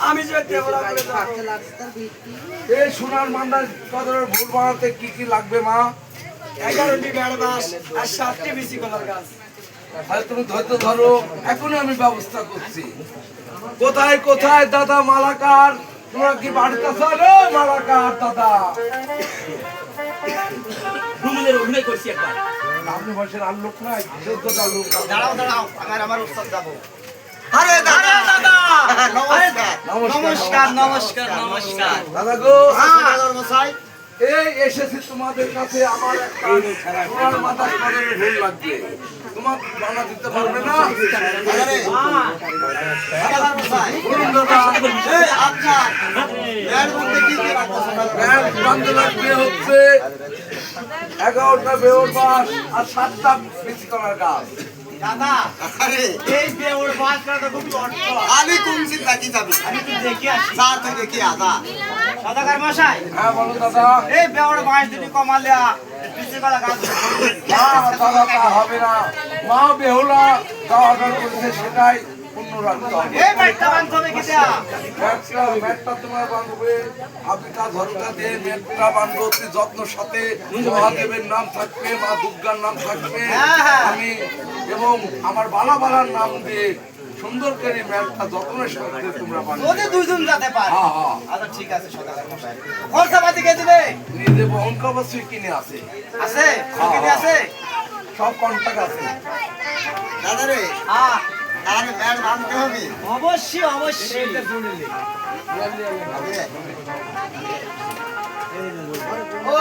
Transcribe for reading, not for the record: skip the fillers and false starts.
আমি যে এই সোনার মান্দার কদরের ভুল বানাতে কি কি লাগবে মা? 11টি বেড় বাঁশ আর 7টি বিচি কলার গাছ। তুমি ধৈর্য ধরো, এখনই আমি ব্যবস্থা করছি। কোথায় কোথায় দাদা মালাকার? তোমরা কি বাড়িতে আছো? মালাকার দাদা অভিনয় করছি একবার। আপনি বলছেন আর লোক নাই, দাঁড়াও দাঁড়াও, আমার উস্তাদ যাবো। আরে দাদা দাদা নমস্কার নমস্কার নমস্কার দাদা গো, মশাই। এই এসেছি তোমাদের কাছে। আমার একটা সোনার মাথার কদরের ভুল লাগবে, তোমার বানা দিতে পারবে না? বলুন দাদা। ব্যান্ড লাগবে হচ্ছে 11টা বেওর বাঁশ আর 7টা বিচি কলার গাছ। দাদা এই বেউর বাস করা তো খুব অর্থ। আমি কোন চিন্তা কি যাবি? আমি তো দেখে আসি। যা তুই দেখি আদা। সদাগর মশাই, হ্যাঁ বলো দাদা। এই বেউর বাস দুটি কমালে পিছিয়ে গাছ। না দাদা, তা হবে না। মা বেহুলা যা অর্ডার করেছে সেটাই পূর্ণ রাখতে হবে। এই ব্যাটটা বাঁধতে হবে কি দেয়া? ম্যাটটা তোমার বাঁধবে, আবিকা ধরকা দিয়ে ম্যাটটা বাঁধবো অতি যত্নের সাথে। মহাদেবের নাম থাকবে, মা দুর্গার নাম থাকবে, আমি এবং আমার বালা বালার নাম দিয়ে সুন্দর করে ম্যাটটা যত্নের সাথে তোমরা বাঁধবে। ওদের দুইজন যেতে পারে। হ্যাঁ হ্যাঁ, আচ্ছা ঠিক আছে সদাগর মশাই। খরচাপাতি কে দিবে? নিজে বহন অবশ্যই কিনে আছে, আছে? কিনে আছে? সব কন্টাক্ট আছে। দাদা রে, হ্যাঁ আরে ব্যাট বাঁধতে হবে। অবশ্যই অবশ্যই। ও